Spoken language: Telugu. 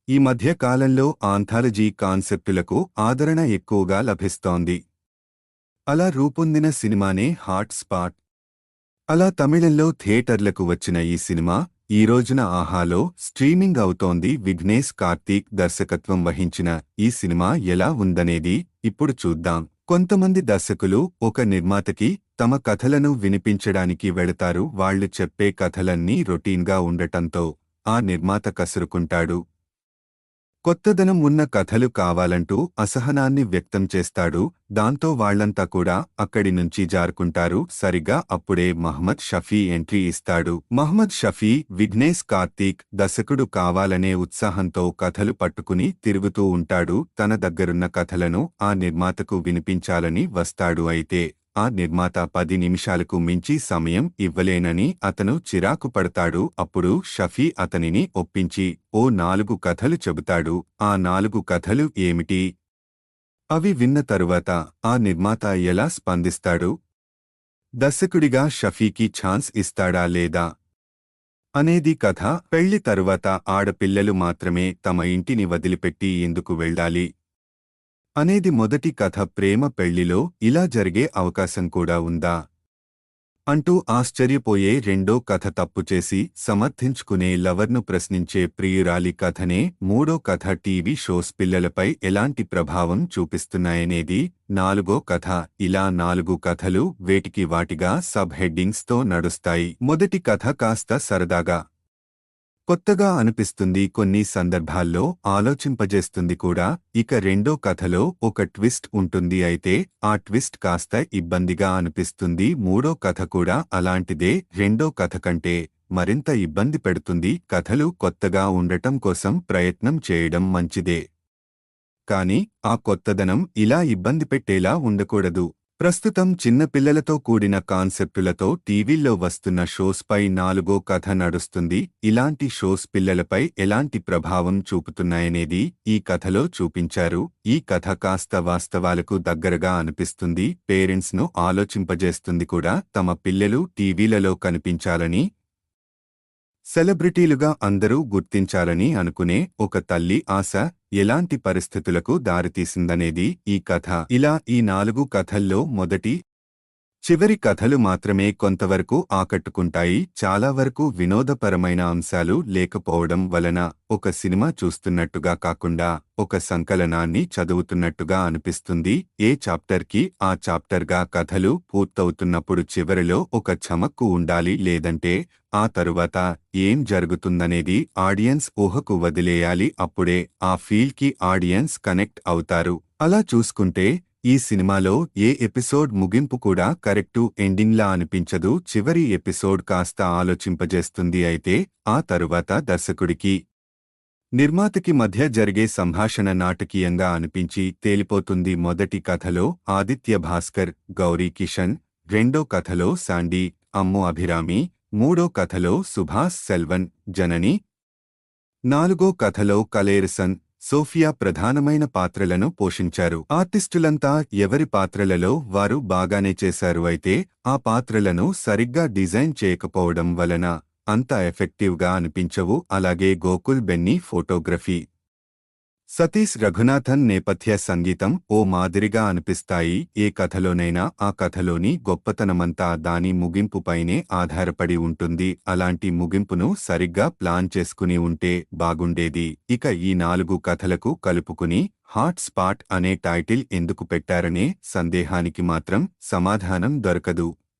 ఈ మధ్య కాలంలో ఆంథాలజీ కాన్సెప్టులకు ఆదరణ ఎక్కువగా లభిస్తోంది. అలా రూపొందిన సినిమానే హాట్ స్పాట్. అలా తమిళంలో థియేటర్లకు వచ్చిన ఈ సినిమా ఈ రోజున ఆహాలో స్ట్రీమింగ్ అవుతోంది. విఘ్నేశ్ కార్తీక్ దర్శకత్వం వహించిన ఈ సినిమా ఎలా ఉందనేది ఇప్పుడు చూద్దాం. కొంతమంది దర్శకులు ఒక నిర్మాతకి తమ కథలను వినిపించడానికి వెళతారు. వాళ్లు చెప్పే కథలన్నీ రొటీన్గా ఉండటంతో ఆ నిర్మాత కసురుకుంటాడు. కొత్తదనం ఉన్న కథలు కావాలంటూ అసహనాన్ని వ్యక్తం చేస్తాడు. దాంతో వాళ్లంతా కూడా అక్కడి నుంచి జారుకుంటారు. సరిగా అప్పుడే మహ్మద్ షఫీ ఎంట్రీ ఇస్తాడు. మహ్మద్ షఫీ విఘ్నేశ్ కార్తీక్ దర్శకుడు కావాలనే ఉత్సాహంతో కథలు పట్టుకుని తిరుగుతూ ఉంటాడు. తన దగ్గరున్న కథలను ఆ నిర్మాతకు వినిపించాలని వస్తాడు. అయితే ఆ నిర్మాత 10 నిమిషాలకు మించి సమయం ఇవ్వలేనని అతను చిరాకు పడతాడు. అప్పుడు షఫీ అతనిని ఒప్పించి ఓ 4 కథలు చెబుతాడు. ఆ 4 కథలు ఏమిటి? అవి విన్న తరువాత ఆ నిర్మాత ఎలా స్పందిస్తాడు? దర్శకుడిగా షఫీకి ఛాన్స్ ఇస్తాడా లేదా అనేది కథ. పెళ్లి తరువాత ఆడపిల్లలు మాత్రమే తమ ఇంటిని వదిలిపెట్టి ఎందుకు వెళ్ళాలి అనేది మొదటి కథ. ప్రేమ పెళ్లిలో ఇలా జరిగే అవకాశం కూడా ఉందా అంటూ ఆశ్చర్యపోయే రెండో కథ. తప్పుచేసి సమర్థించుకునే లవర్ను ప్రశ్నించే ప్రియురాలి కథనే మూడో కథ. టీవీ షోస్ పిల్లలపై ఎలాంటి ప్రభావం చూపిస్తున్నాయనేది నాలుగో కథ. ఇలా 4 కథలు వేటికి వాటిగా సబ్ హెడ్డింగ్స్తో నడుస్తాయి. మొదటి కథ కాస్త సరదాగా కొత్తగా అనిపిస్తుంది, కొన్ని సందర్భాల్లో ఆలోచింపజేస్తుంది కూడా. ఇక రెండో కథలో ఒక ట్విస్ట్ ఉంటుంది. అయితే ఆ ట్విస్ట్ కాస్త ఇబ్బందిగా అనిపిస్తుంది. మూడో కథ కూడా అలాంటిదే. రెండో కథ కంటే మరింత ఇబ్బంది పెడుతుంది. కథలు కొత్తగా ఉండటం కోసం ప్రయత్నం చేయడం మంచిదే, కాని ఆ కొత్తదనం ఇలా ఇబ్బంది పెట్టేలా ఉండకూడదు. ప్రస్తుతం చిన్నపిల్లలతో కూడిన కాన్సెప్టులతో టీవీల్లో వస్తున్న షోస్పై 4గో కథ నడుస్తుంది. ఇలాంటి షోస్ పిల్లలపై ఎలాంటి ప్రభావం చూపుతున్నాయనేది ఈ కథలో చూపించారు. ఈ కథ కాస్త వాస్తవాలకు దగ్గరగా అనిపిస్తుంది. పేరెంట్స్ను ఆలోచింపజేస్తుంది కూడా. తమ పిల్లలు టీవీలలో కనిపించాలని, సెలబ్రిటీలుగా అందరూ గుర్తించాలని అనుకునే ఒక తల్లి ఆశ ఎలాంటి పరిస్థితులకు దారితీసిందనేది ఈ కథ. ఇలా ఈ 4 కథల్లో మొదటి, చివరి కథలు మాత్రమే కొంతవరకు ఆకట్టుకుంటాయి. చాలా వరకు వినోదపరమైన అంశాలు లేకపోవడం వలన ఒక సినిమా చూస్తున్నట్టుగా కాకుండా ఒక సంకలనాన్ని చదువుతున్నట్టుగా అనిపిస్తుంది. ఏ చాప్టర్కి ఆ చాప్టర్గా కథలు పూర్తవుతున్నప్పుడు చివరిలో ఒక చమక్కు ఉండాలి. లేదంటే ఆ తరువాత ఏం జరుగుతుందనేది ఆడియన్స్ ఊహకు వదిలేయాలి. అప్పుడే ఆ ఫీల్కి ఆడియన్స్ కనెక్ట్ అవుతారు. అలా చూసుకుంటే ఈ సినిమాలో ఏ ఎపిసోడ్ ముగింపు కూడా కరెక్టు ఎండింగ్లా అనిపించదు. చివరి ఎపిసోడ్ కాస్త ఆలోచింపజేస్తుంది. అయితే ఆ తరువాత దర్శకుడికి, నిర్మాతకి మధ్య జరిగే సంభాషణ నాటకీయంగా అనిపించి తేలిపోతుంది. మొదటి కథలో ఆదిత్య భాస్కర్, గౌరీ కిషన్, రెండో కథలో శాండీ, అమ్ము అభిరామి, మూడో కథలో సుభాష్ సెల్వన్, జనని, నాలుగో కథలో కలేర్సన్, సోఫియా ప్రధానమైన పాత్రలను పోషించారు. ఆర్టిస్టులంతా ఎవరి పాత్రలలో వారు బాగానే చేశారు. అయితే ఆ పాత్రలను సరిగ్గా డిజైన్ చేయకపోవడం వలన అంత ఎఫెక్టివ్గా అనిపించవు. అలాగే గోకుల్ బెన్నీ ఫోటోగ్రఫీ, సతీష్ రఘునాథన్ నేపథ్య సంగీతం ఓ మాదిరిగా అనిపిస్తాయి. ఏ కథలోనైనా ఆ కథలోని గొప్పతనమంతా దాని ముగింపుపైనే ఆధారపడి ఉంటుంది. అలాంటి ముగింపును సరిగ్గా ప్లాన్ చేసుకుని ఉంటే బాగుండేది. ఇక ఈ 4 కథలకు కలుపుకుని హాట్ స్పాట్ అనే టైటిల్ ఎందుకు పెట్టారనే సందేహానికి మాత్రం సమాధానం దొరకదు.